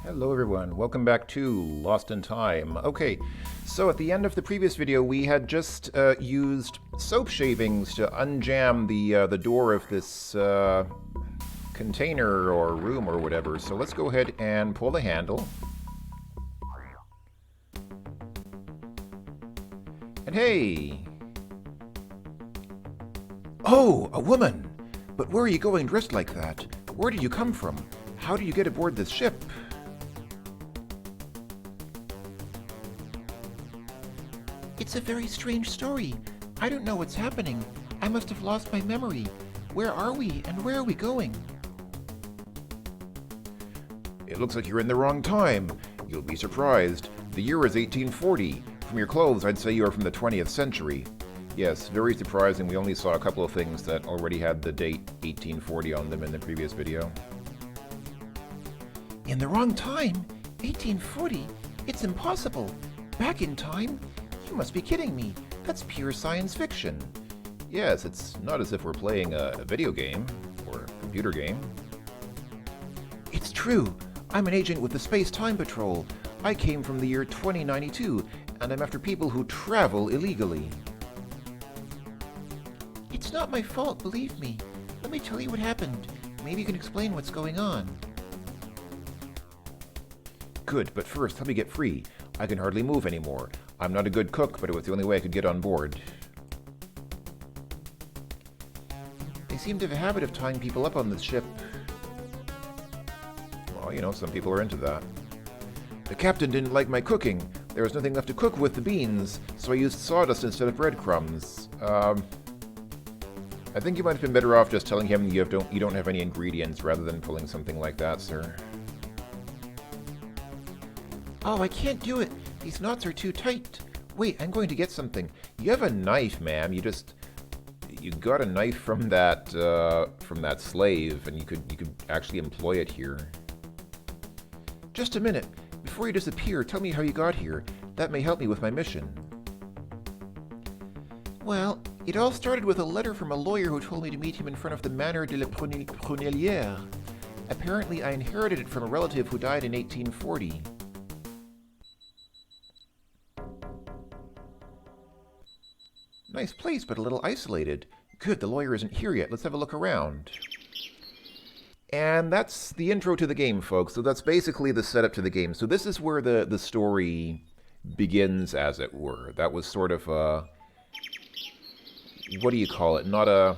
Hello everyone, welcome back to Lost in Time. Okay, so at the end of the previous video we had just used soap shavings to unjam the door of this container or room or whatever. So let's go ahead and pull the handle. And hey! Oh, a woman! But where are you going dressed like that? Where did you come from? How did you get aboard this ship? It's a very strange story. I don't know what's happening. I must have lost my memory. Where are we and where are we going? It looks like you're in the wrong time. You'll be surprised. The year is 1840. From your clothes, I'd say you are from the 20th century. Yes, very surprising. We only saw a couple of things that already had the date 1840 on them in the previous video. In the wrong time? 1840? It's impossible. Back in time? You must be kidding me. That's pure science fiction. Yes, it's not as if we're playing a video game or a computer game. It's true. I'm an agent with the Space-Time Patrol. I came from the year 2092, and I'm after people who travel illegally. It's not my fault, believe me. Let me tell you what happened. Maybe you can explain what's going on. Good, but first, help me get free. I can hardly move anymore. I'm not a good cook, but it was the only way I could get on board. They seem to have a habit of tying people up on this ship. Well, you know, some people are into that. The captain didn't like my cooking. There was nothing left to cook with the beans, so I used sawdust instead of breadcrumbs. I think you might have been better off just telling him you don't have any ingredients rather than pulling something like that, sir. Oh, I can't do it. These knots are too tight. Wait, I'm going to get something. You have a knife, ma'am. You got a knife from that slave, and you could actually employ it here. Just a minute. Before you disappear, tell me how you got here. That may help me with my mission. Well, it all started with a letter from a lawyer who told me to meet him in front of the Manor de la Prunellière. Apparently, I inherited it from a relative who died in 1840. Nice place, but a little isolated. Good, the lawyer isn't here yet. Let's have a look around. And that's the intro to the game, folks. So that's basically the setup to the game. So this is where the story begins, as it were. That was sort of a... what do you call it? Not a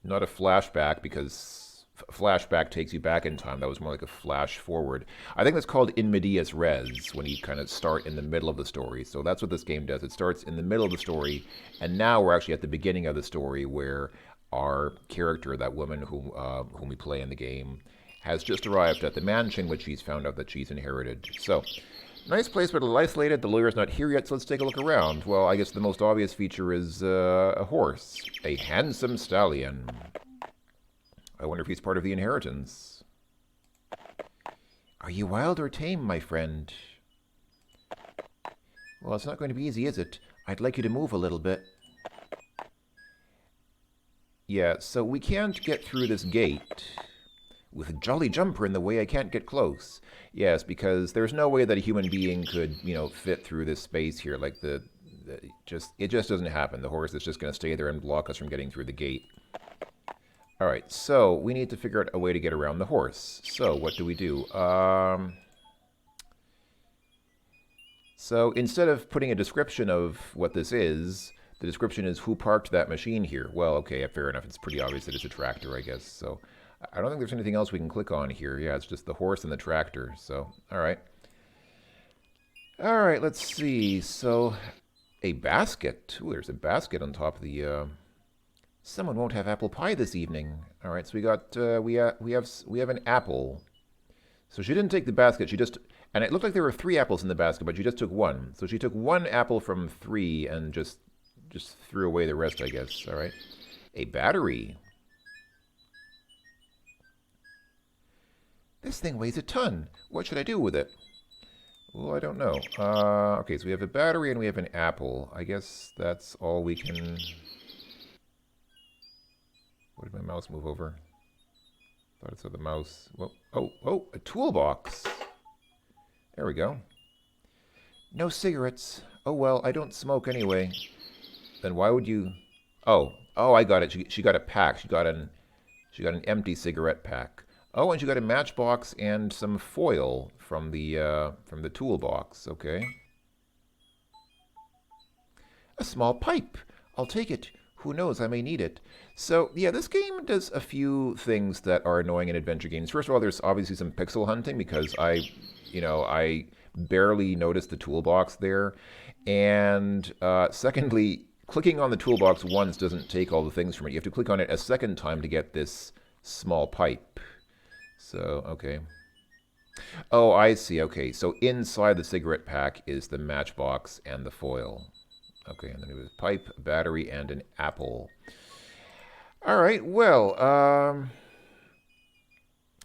flashback, because flashback takes you back in time. That was more like a flash forward. I think that's called in medias res, when you kind of start in the middle of the story. So that's what this game does. It starts in the middle of the story, and now we're actually at the beginning of the story, where our character, that woman whom we play in the game, has just arrived at the mansion which she's found out that she's inherited. So, nice place, but a little isolated. The lawyer's not here yet, so let's take a look around. Well, I guess the most obvious feature is a horse. A handsome stallion. I wonder if he's part of the inheritance. Are you wild or tame, my friend? Well, it's not going to be easy, is it? I'd like you to move a little bit. Yeah, so we can't get through this gate. With a jolly jumper in the way, I can't get close. Yes, because there's no way that a human being could, fit through this space here. Like, it just doesn't happen. The horse is just going to stay there and block us from getting through the gate. Alright, so we need to figure out a way to get around the horse. So, what do we do? So, instead of putting a description of what this is, the description is who parked that machine here. Well, okay, fair enough. It's pretty obvious that it's a tractor, I guess. So, I don't think there's anything else we can click on here. Yeah, it's just the horse and the tractor. So, alright. Alright, let's see. So, a basket. Ooh, there's a basket on top of the... Someone won't have apple pie this evening. All right, so we got we have an apple. So she didn't take the basket. She just, and it looked like there were 3 apples in the basket, but she just took 1. So she took 1 apple from 3 and just threw away the rest, I guess. All right, a battery. This thing weighs a ton. What should I do with it? Well, I don't know. Okay, so we have a battery and we have an apple. I guess that's all we can... What did my mouse move over? Thought it said the mouse. Whoa. Oh, a toolbox. There we go. No cigarettes. Oh well, I don't smoke anyway. Then why would you... Oh, I got it. She got a pack. She got an empty cigarette pack. Oh, and she got a matchbox and some foil from the toolbox. Okay. A small pipe. I'll take it. Who knows, I may need it. So, yeah, this game does a few things that are annoying in adventure games. First of all, there's obviously some pixel hunting because I barely noticed the toolbox there. And secondly, clicking on the toolbox once doesn't take all the things from it. You have to click on it a second time to get this small pipe. So, okay. Oh, I see. Okay, so inside the cigarette pack is the matchbox and the foil. Okay, and then it was a pipe, a battery, and an apple. All right, well,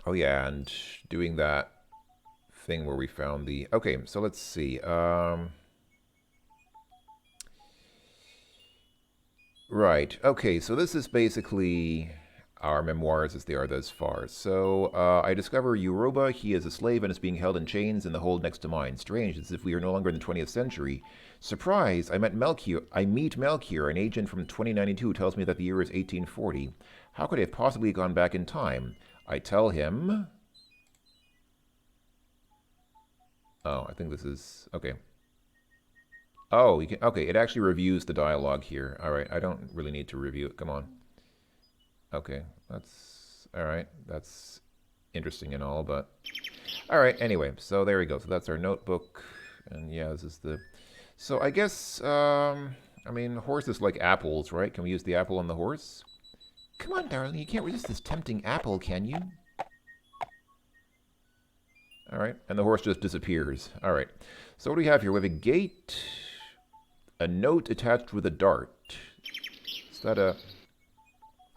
oh yeah, and doing that thing where we found the... Okay, so let's see. Right, okay, so this is basically our memoirs as they are thus far. So, I discover Yoruba. He is a slave and is being held in chains in the hold next to mine. Strange, as if we are no longer in the 20th century. Surprise! I meet Melchior, an agent from 2092 who tells me that the year is 1840. How could I have possibly gone back in time? I tell him... Oh, I think this is... Okay. Oh, you can... Okay, it actually reviews the dialogue here. Alright, I don't really need to review it. Come on. Okay, that's... Alright, that's interesting and all, but... Alright, anyway, so there we go. So that's our notebook. And yeah, this is the... So I guess, I mean, horses like apples, right? Can we use the apple on the horse? Come on, darling, you can't resist this tempting apple, can you? All right, and the horse just disappears. All right, so what do we have here? We have a gate, a note attached with a dart. Is that a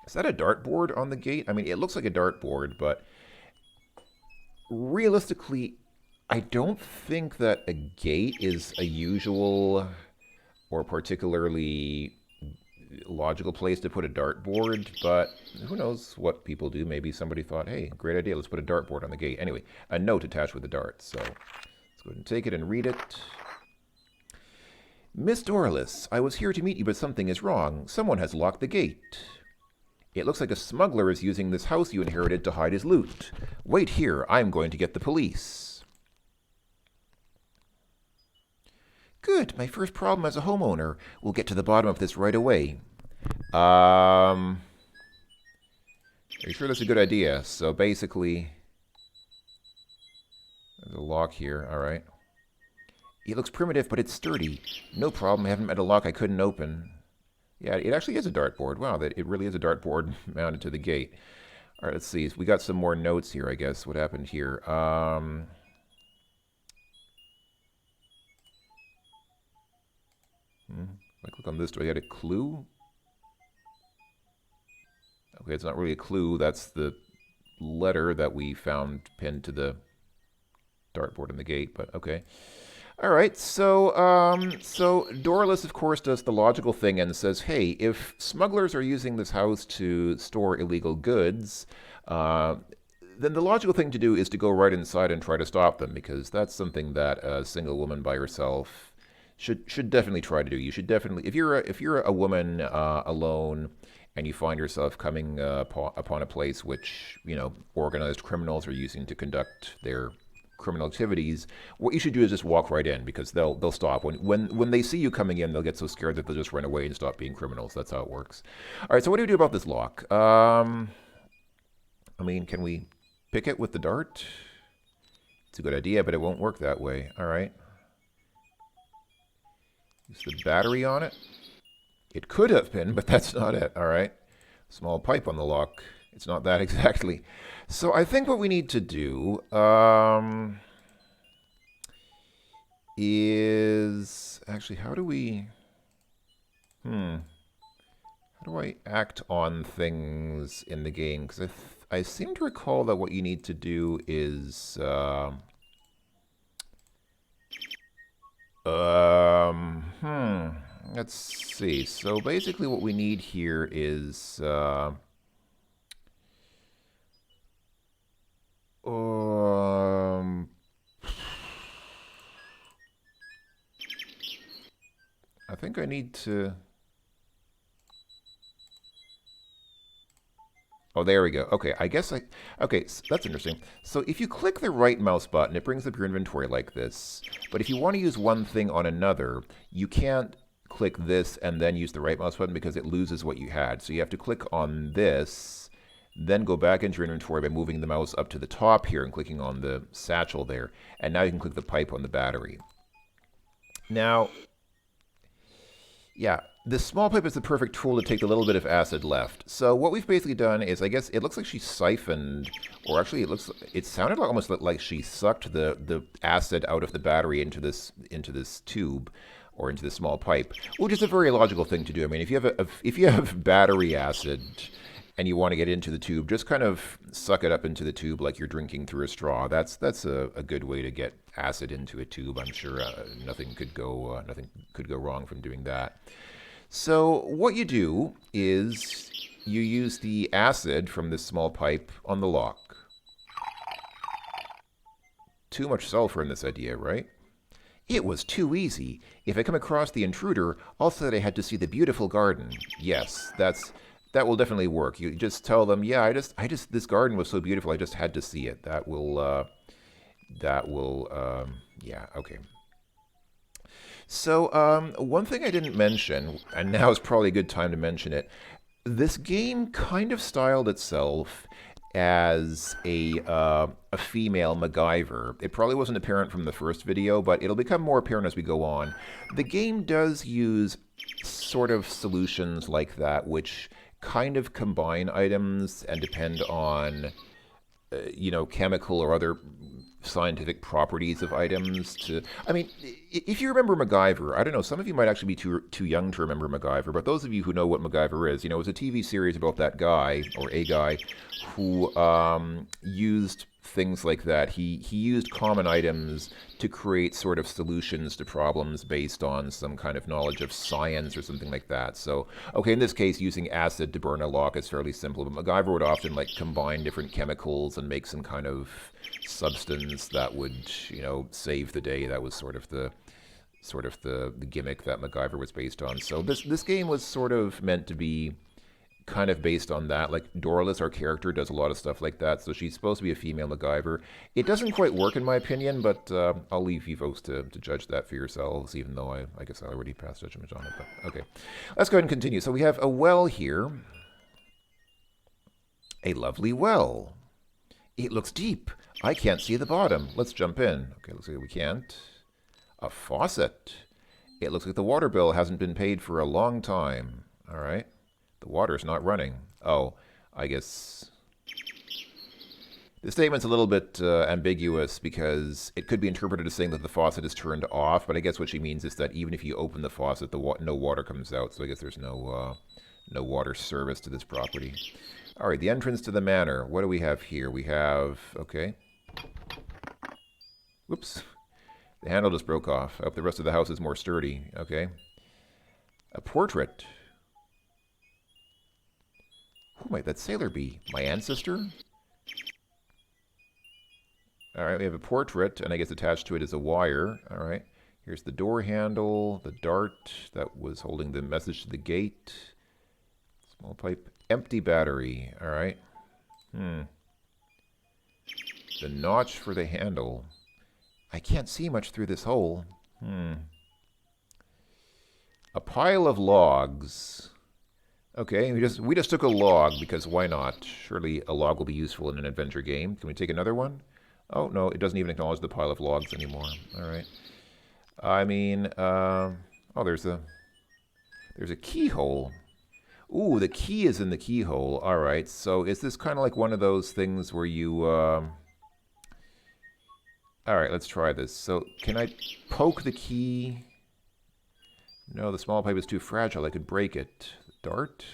dartboard on the gate? I mean, it looks like a dartboard, but realistically, I don't think that a gate is a usual or particularly logical place to put a dartboard, but who knows what people do. Maybe somebody thought, hey, great idea, let's put a dartboard on the gate. Anyway, a note attached with the dart. So let's go ahead and take it and read it. Miss Dorlis, I was here to meet you, but something is wrong. Someone has locked the gate. It looks like a smuggler is using this house you inherited to hide his loot. Wait here, I'm going to get the police. Good, my first problem as a homeowner. We'll get to the bottom of this right away. Are you sure that's a good idea? So basically, there's a lock here, alright. It looks primitive, but it's sturdy. No problem, I haven't met a lock I couldn't open. Yeah, it actually is a dartboard. Wow, it really is a dartboard mounted to the gate. Alright, let's see. We got some more notes here, I guess. What happened here? If I click on this, do I get a clue? Okay, it's not really a clue. That's the letter that we found pinned to the dartboard in the gate, but okay. All right, so Dorlis, of course, does the logical thing and says, hey, if smugglers are using this house to store illegal goods, then the logical thing to do is to go right inside and try to stop them, because that's something that a single woman by herself should definitely try to do. You should definitely, if you're a woman alone and you find yourself coming upon a place which, you know, organized criminals are using to conduct their criminal activities, what you should do is just walk right in, because they'll stop. When they see you coming in, they'll get so scared that they'll just run away and stop being criminals. That's how it works. All right, so what do we do about this lock? I mean, can we pick it with the dart? It's a good idea, but it won't work that way. All right. Use the battery on it. It could have been, but that's not it. All right. Small pipe on the lock. It's not that exactly. So I think what we need to do is... Actually, how do we... How do I act on things in the game? Because I seem to recall that what you need to do is... Let's see. So basically what we need here is... I think I need to... Oh, there we go. Okay, I guess I... Okay, so that's interesting. So if you click the right mouse button, it brings up your inventory like this. But if you want to use one thing on another, you can't click this and then use the right mouse button because it loses what you had. So you have to click on this, then go back into your inventory by moving the mouse up to the top here and clicking on the satchel there. And now you can click the pipe on the battery. Now, yeah, this small pipe is the perfect tool to take the little bit of acid left. So what we've basically done is, I guess, it looks like she siphoned, or actually it sounded almost like she sucked the acid out of the battery into this tube, or into this small pipe, which is a very logical thing to do. I mean, if you have battery acid and you want to get into the tube, just kind of suck it up into the tube like you're drinking through a straw. That's a good way to get acid into a tube. I'm sure nothing could go wrong from doing that. So what you do is you use the acid from this small pipe on the lock. Too much sulfur in this idea, right? It was too easy. If I come across the intruder, I'll say that I had to see the beautiful garden. Yes, that will definitely work. You just tell them, yeah, I just this garden was so beautiful, I just had to see it. That will yeah, okay. So, one thing I didn't mention, and now is probably a good time to mention it, this game kind of styled itself as a female MacGyver. It probably wasn't apparent from the first video, but it'll become more apparent as we go on. The game does use sort of solutions like that, which kind of combine items and depend on, chemical or other scientific properties of items to... I mean, if you remember MacGyver, I don't know, some of you might actually be too young to remember MacGyver, but those of you who know what MacGyver is, it was a TV series about that guy, or a guy, who used things like that. He used common items to create sort of solutions to problems based on some kind of knowledge of science or something like that. So, okay, in this case, using acid to burn a lock is fairly simple, but MacGyver would often combine different chemicals and make some kind of substance that would, save the day. That was sort of the gimmick that MacGyver was based on. So this game was sort of meant to be kind of based on that. Like Doralys, our character, does a lot of stuff like that, so she's supposed to be a female MacGyver. It doesn't quite work in my opinion, but I'll leave you folks to judge that for yourselves, even though I guess I already passed judgment on it. But okay, let's go ahead and continue. So we have a well here. A lovely well. It looks deep. I can't see the bottom. Let's jump in. Okay, looks like we can't. A faucet. It looks like the water bill hasn't been paid for a long time. All right. The water's not running. Oh, I guess... The statement's a little bit ambiguous because it could be interpreted as saying that the faucet is turned off, but I guess what she means is that even if you open the faucet, no water comes out, so I guess there's no water service to this property. All right, the entrance to the manor. What do we have here? We have... Okay. Whoops. The handle just broke off. I hope the rest of the house is more sturdy. Okay. A portrait. Who might that sailor be? My ancestor? Alright, we have a portrait, and I guess attached to it is a wire. Alright. Here's the door handle, the dart that was holding the message to the gate. Small pipe. Empty battery. Alright. The notch for the handle. I can't see much through this hole. A pile of logs. Okay, we just took a log, because why not? Surely a log will be useful in an adventure game. Can we take another one? Oh, no, it doesn't even acknowledge the pile of logs anymore. Alright. I mean, oh, there's a keyhole. Ooh, the key is in the keyhole. Alright, so is this kind of like one of those things where you, Alright, let's try this. So, can I poke the key? No, the small pipe is too fragile. I could break it. Dart.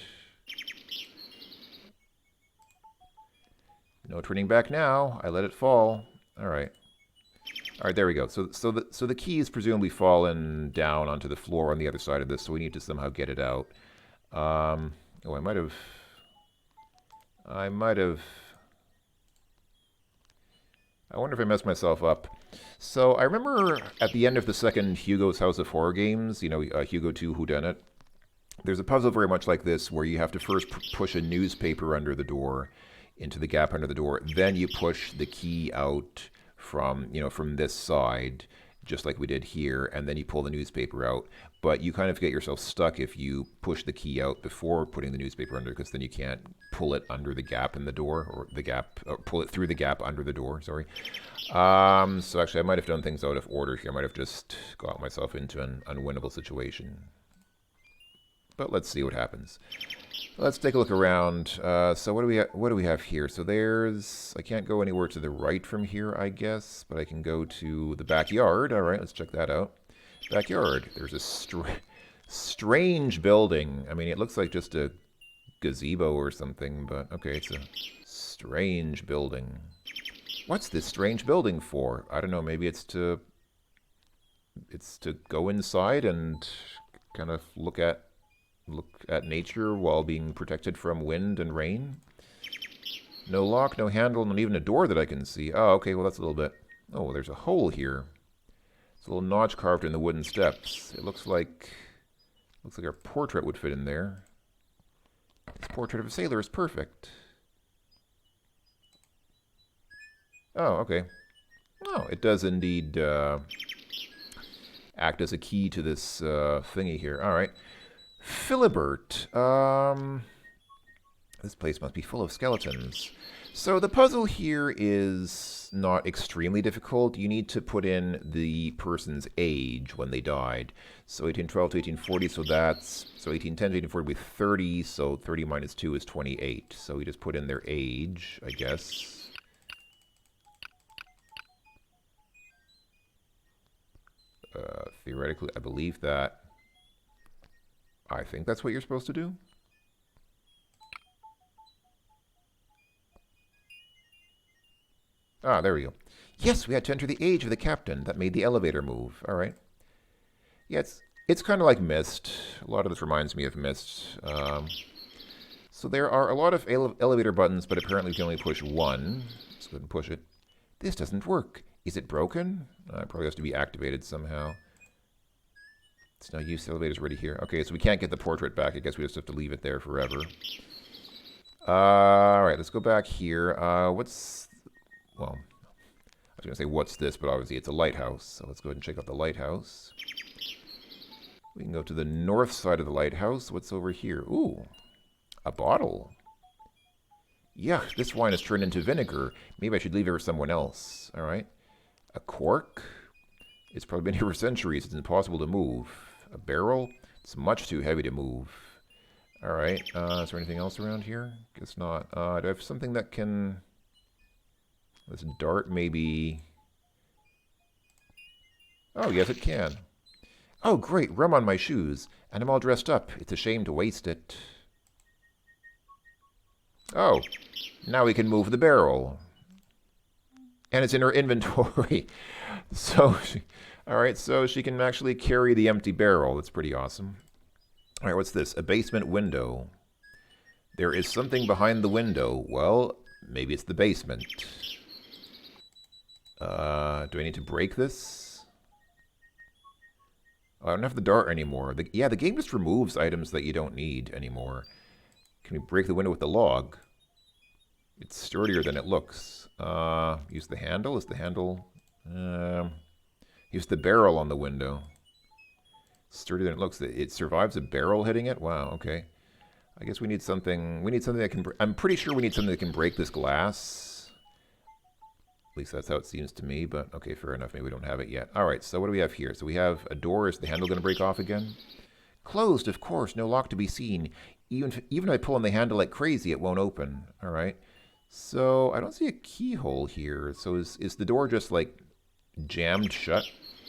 No turning back now. I let it fall. Alright. Alright, there we go. So the key is presumably fallen down onto the floor on the other side of this, so we need to somehow get it out. Oh, I might have... I wonder if I messed myself up. So I remember at the end of the second Hugo's House of Horror games, you know, Hugo 2 Whodunit, there's a puzzle very much like this where you have to first push a newspaper under the door into the gap under the door. Then you push the key out from, you know, from this side, just like we did here, and then you pull the newspaper out. But you kind of get yourself stuck if you push the key out before putting the newspaper under, because then you can't pull it under the gap in the door, or the gap, or pull it through the gap under the door, sorry. So actually I might have done things out of order here. I might have just got myself into an unwinnable situation. But let's see what happens. Let's take a look around. So what do we have here? So there's, I can't go anywhere to the right from here, I guess, but I can go to the backyard. All right, let's check that out. Backyard. There's a strange building. I mean, it looks like just a gazebo or something, but okay, it's a strange building. What's this strange building for? I don't know. Maybe it's to go inside and kind of look at nature while being protected from wind and rain. No lock, no handle, not even a door that I can see. Oh, okay, well that's a little bit... Oh, there's a hole here. It's a little notch carved in the wooden steps. It looks like our portrait would fit in there. This portrait of a sailor is perfect. Oh, okay. Oh, it does indeed act as a key to this thingy here. All right. Philibert. This place must be full of skeletons. So the puzzle here is not extremely difficult. You need to put in the person's age when they died. So 1812 to 1840, so 1810 to 1840 would be 30, so 30 minus 2 is 28. So we just put in their age, I guess. Theoretically, I believe that. I think that's what you're supposed to do. Ah, there we go. Yes, we had to enter the age of the captain. That made the elevator move. All right. Yeah, it's kind of like Myst. A lot of this reminds me of Myst. So there are a lot of elevator buttons, but apparently we can only push one. Let's go ahead and push it. This doesn't work. Is it broken? It probably has to be activated somehow. It's no use. The elevator's already here. Okay, so we can't get the portrait back. I guess we just have to leave it there forever. All right, let's go back here. Well, I was going to say what's this, but obviously it's a lighthouse. So let's go ahead and check out the lighthouse. We can go to the north side of the lighthouse. What's over here? Ooh, a bottle. Yuck, this wine has turned into vinegar. Maybe I should leave it for someone else. All right. A cork. It's probably been here for centuries. It's impossible to move. A barrel. It's much too heavy to move. All right. Is there anything else around here? Guess not. Do I have something that can... This dart maybe... Oh, yes, it can. Oh, great. Rum on my shoes. And I'm all dressed up. It's a shame to waste it. Oh. Now we can move the barrel. And it's in her inventory. So, all right, so she can actually carry the empty barrel. That's pretty awesome. All right, what's this? A basement window. There is something behind the window. Well, maybe it's the basement. Do I need to break this? Oh, I don't have the dart anymore. Yeah, the game just removes items that you don't need anymore. Can we break the window with the log? It's sturdier than it looks. Use the handle? Is the handle... use the barrel on the window. Sturdier than it looks. It survives a barrel hitting it? Wow, okay. I guess we need something... We need something that can... I'm pretty sure we need something that can break this glass. At least that's how it seems to me, but okay, fair enough. Maybe we don't have it yet. All right, so what do we have here? So we have a door. Is the handle going to break off again? Closed, of course. No lock to be seen. Even if I pull on the handle like crazy, it won't open. All right. So I don't see a keyhole here. So is the door just like jammed shut?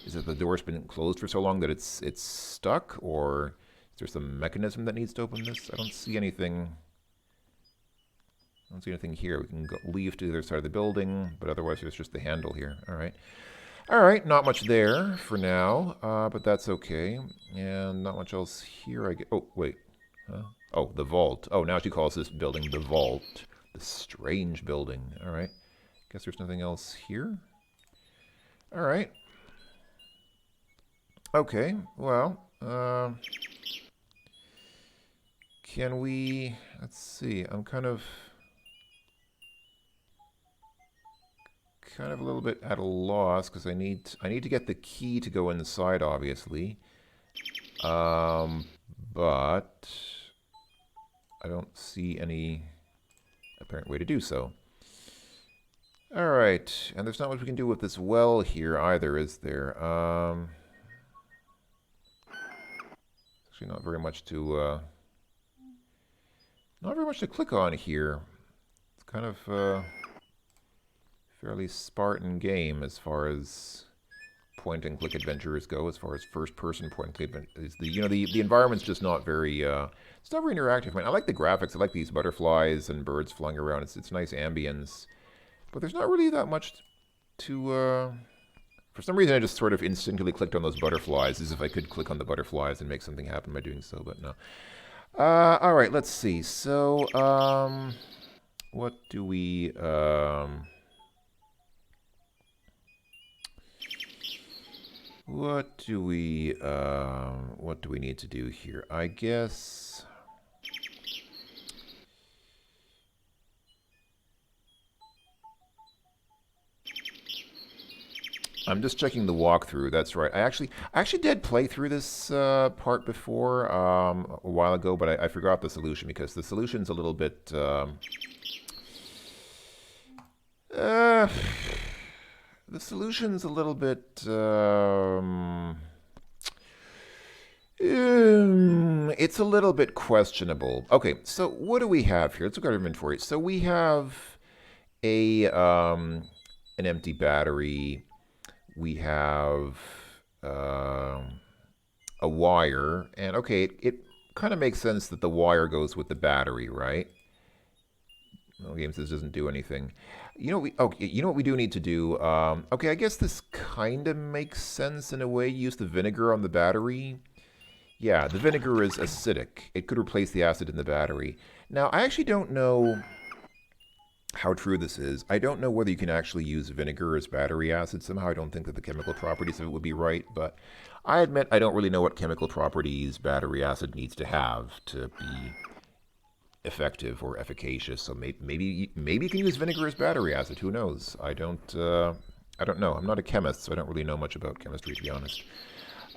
Is it the door's been closed for so long that it's stuck? Or is there some mechanism that needs to open this? I don't see anything... I don't see anything here. We can leave to the other side of the building, but otherwise there's just the handle here. All right. All right, not much there for now, but that's okay. And not much else here, I guess. Oh, wait. Huh? Oh, the vault. Oh, now she calls this building the vault. The strange building. All right. Guess there's nothing else here. All right. Okay, well, can we... Let's see, I'm kind of a little bit at a loss because I need to get the key to go inside, obviously. But I don't see any apparent way to do so. All right, and there's not much we can do with this well here either, is there? Actually, not very much to click on here. It's kind of fairly Spartan game as far as point-and-click adventures go, as far as first-person point-and-click adventures. The environment's just not very it's not very interactive. I mean, I like the graphics. I like these butterflies and birds flying around. It's nice ambience, but there's not really that much to. For some reason, I just sort of instinctively clicked on those butterflies, as if I could click on the butterflies and make something happen by doing so, but no. All right, let's see. So, what do we? What do we need to do here? I guess I'm just checking the walkthrough. That's right. I actually did play through this part before a while ago, but I forgot the solution because the solution's a little bit the solution's a little bit it's a little bit questionable. Okay, so what do we have here? Let's look at our inventory. So we have an empty battery. We have a wire, and okay, it kind of makes sense that the wire goes with the battery, right? Well, game says doesn't do anything. You know what we do need to do? Okay, I guess this kind of makes sense in a way. Use the vinegar on the battery. Yeah, the vinegar is acidic. It could replace the acid in the battery. Now, I actually don't know how true this is. I don't know whether you can actually use vinegar as battery acid. Somehow I don't think that the chemical properties of it would be right, but I admit I don't really know what chemical properties battery acid needs to have to be effective or efficacious. So maybe you can use vinegar as battery acid. Who knows? I don't know. I'm not a chemist, so I don't really know much about chemistry, to be honest.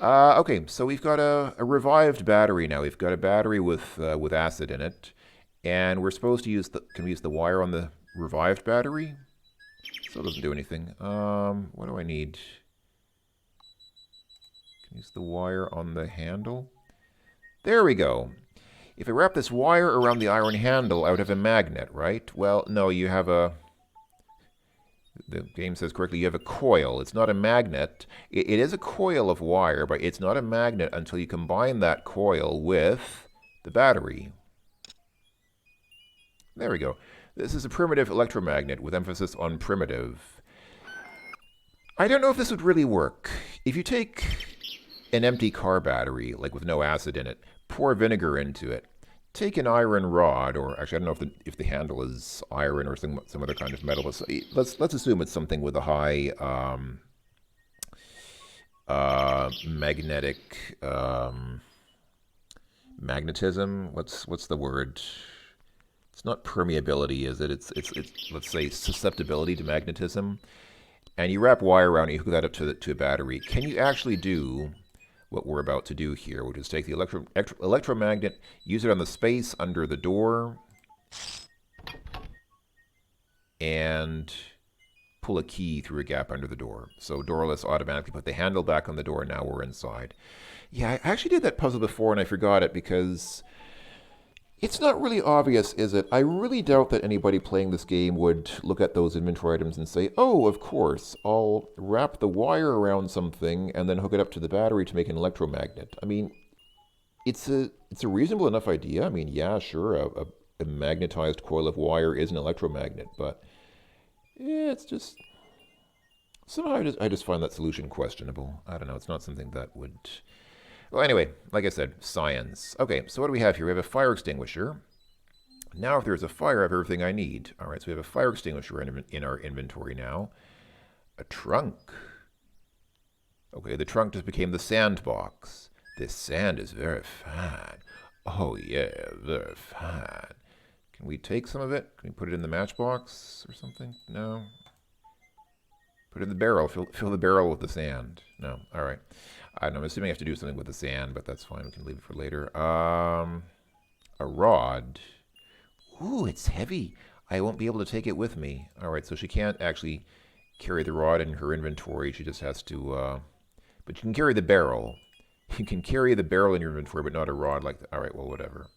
Okay, so we've got a revived battery now. We've got a battery with acid in it, and we're supposed to use can we use the wire on the revived battery? Still doesn't do anything. What do I need? Can use the wire on the handle. There we go. If I wrap this wire around the iron handle, I would have a magnet, right? Well, no, you have a... The game says correctly, you have a coil. It's not a magnet. It is a coil of wire, but it's not a magnet until you combine that coil with the battery. There we go. This is a primitive electromagnet with emphasis on primitive. I don't know if this would really work. If you take an empty car battery, like with no acid in it, pour vinegar into it, take an iron rod, or actually I don't know if the handle is iron or some other kind of metal, but let's assume it's something with a high magnetism. What's the word? It's not permeability, is it? It's let's say susceptibility to magnetism. And you wrap wire around it, you hook that up to a battery. Can you actually do what we're about to do here, which is take the electromagnet, use it on the space under the door, and pull a key through a gap under the door. So doorless automatically put the handle back on the door, now we're inside. Yeah, I actually did that puzzle before and I forgot it because it's not really obvious, is it? I really doubt that anybody playing this game would look at those inventory items and say, oh, of course, I'll wrap the wire around something and then hook it up to the battery to make an electromagnet. I mean, it's a reasonable enough idea. I mean, yeah, sure, a magnetized coil of wire is an electromagnet, but yeah, it's just... Somehow I just find that solution questionable. I don't know, it's not something that would... Well, anyway, like I said, science. Okay, so what do we have here? We have a fire extinguisher. Now if there's a fire, I have everything I need. All right, so we have a fire extinguisher in our inventory now. A trunk. Okay, the trunk just became the sandbox. This sand is very fine. Oh yeah, very fine. Can we take some of it? Can we put it in the matchbox or something? No. Put it in the barrel. Fill the barrel with the sand. No. All right. I'm assuming I have to do something with the sand, but that's fine. We can leave it for later. A rod. Ooh, it's heavy. I won't be able to take it with me. All right, so she can't actually carry the rod in her inventory. She just has to. But you can carry the barrel. You can carry the barrel in your inventory, but not a rod like that. All right, well, whatever.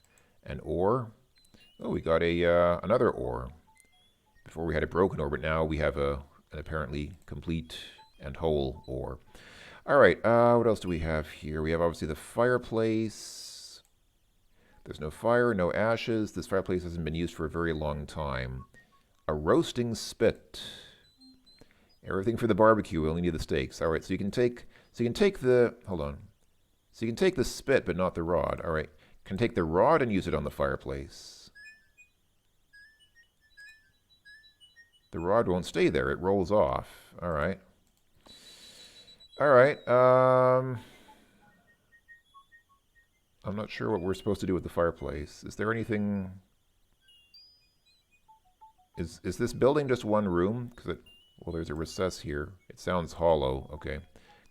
An ore. Oh, we got another ore. Before we had a broken ore, but now we have an apparently complete and whole ore. All right, what else do we have here? We have obviously the fireplace. There's no fire, no ashes. This fireplace hasn't been used for a very long time. A roasting spit. Everything for the barbecue. We only need the steaks. All right, so you can take the hold on. So you can take the spit, but not the rod. All right, can take the rod and use it on the fireplace. The rod won't stay there. It rolls off. All right. All right. I'm not sure what we're supposed to do with the fireplace. Is there anything? Is this building just one room? Well, there's a recess here. It sounds hollow. Okay.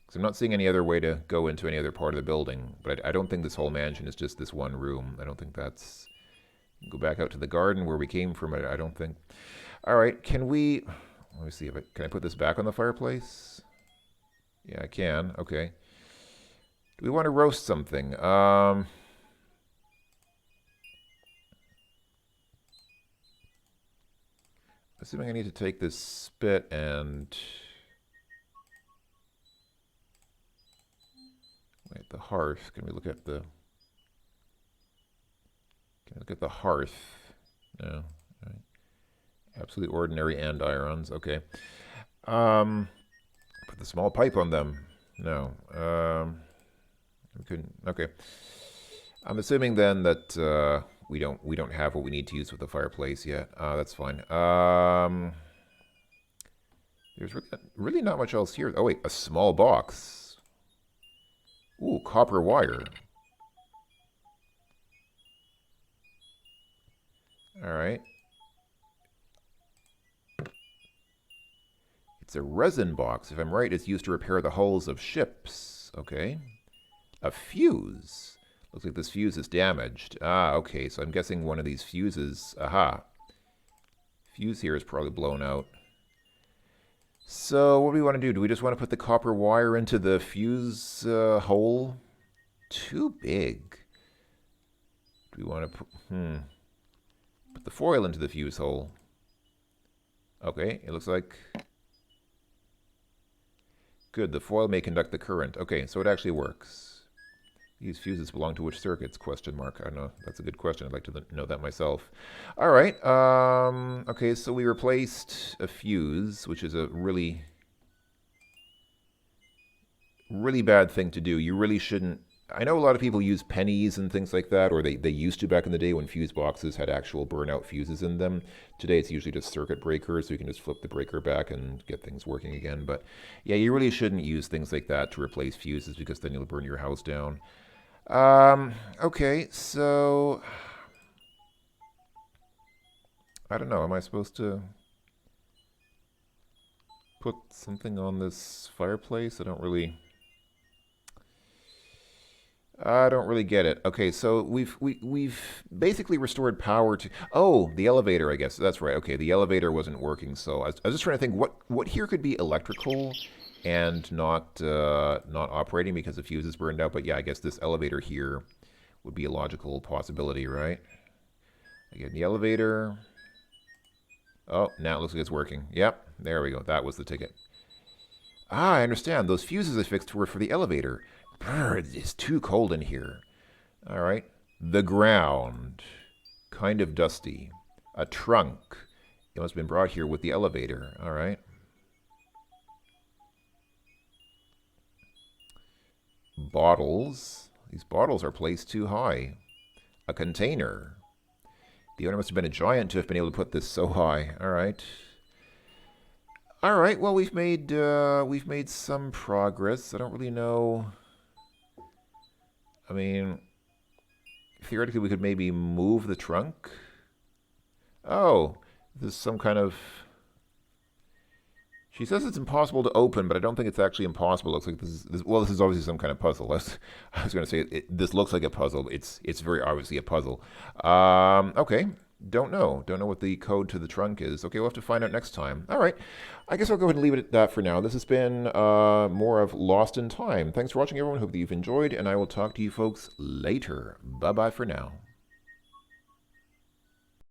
Because I'm not seeing any other way to go into any other part of the building. But I don't think this whole mansion is just this one room. I don't think that's... Go back out to the garden where we came from. I don't think... All right, can we... Let me see if can I put this back on the fireplace? Yeah, I can. Okay. Do we want to roast something? Assuming I need to take this spit and... Wait, the hearth. Can we look at the... Can I look at the hearth? No. All right. Absolutely ordinary andirons. Okay. Put the small pipe on them. No. We couldn't. Okay. I'm assuming then that we don't have what we need to use with the fireplace yet. That's fine. There's really not much else here. Oh wait, a small box. Ooh, copper wire. All right. It's a resin box. If I'm right, it's used to repair the hulls of ships. Okay. A fuse. Looks like this fuse is damaged. Ah, okay. So I'm guessing one of these fuses... Aha. Fuse here is probably blown out. So what do we want to do? Do we just want to put the copper wire into the fuse hole? Too big. Do we want to put... Put the foil into the fuse hole. Okay, it looks like... Good, the foil may conduct the current. Okay, so it actually works. These fuses belong to which circuits? Question mark. I don't know. That's a good question. I'd like to know that myself. All right. Okay, so we replaced a fuse, which is a really, really bad thing to do. You really shouldn't... I know a lot of people use pennies and things like that, or they used to back in the day when fuse boxes had actual burnout fuses in them. Today it's usually just circuit breakers, so you can just flip the breaker back and get things working again. But yeah, you really shouldn't use things like that to replace fuses because then you'll burn your house down. Okay, so... I don't know, am I supposed to put something on this fireplace? I don't really get it. Okay, so we've basically restored power to... Oh, the elevator, I guess. That's right. Okay, the elevator wasn't working, so I was just trying to think what here could be electrical and not operating because the fuse is burned out. But yeah, I guess this elevator here would be a logical possibility, right? Again, the elevator... Oh, now it looks like it's working. Yep, there we go. That was the ticket. Ah, I understand. Those fuses I fixed were for the elevator. Brr, it's too cold in here. All right. The ground. Kind of dusty. A trunk. It must have been brought here with the elevator. All right. Bottles. These bottles are placed too high. A container. The owner must have been a giant to have been able to put this so high. All right. All right. Well, we've made some progress. I don't really know. I mean, theoretically, we could maybe move the trunk. Oh, this is some kind of. She says it's impossible to open, but I don't think it's actually impossible. It looks like this is obviously some kind of puzzle. I was going to say this looks like a puzzle. It's very obviously a puzzle. Okay. Don't know what the code to the trunk is. Okay, we'll have to find out next time. All right. I guess I'll go ahead and leave it at that for now. This has been more of Lost in Time. Thanks for watching, everyone. Hope that you've enjoyed, and I will talk to you folks later. Bye-bye for now.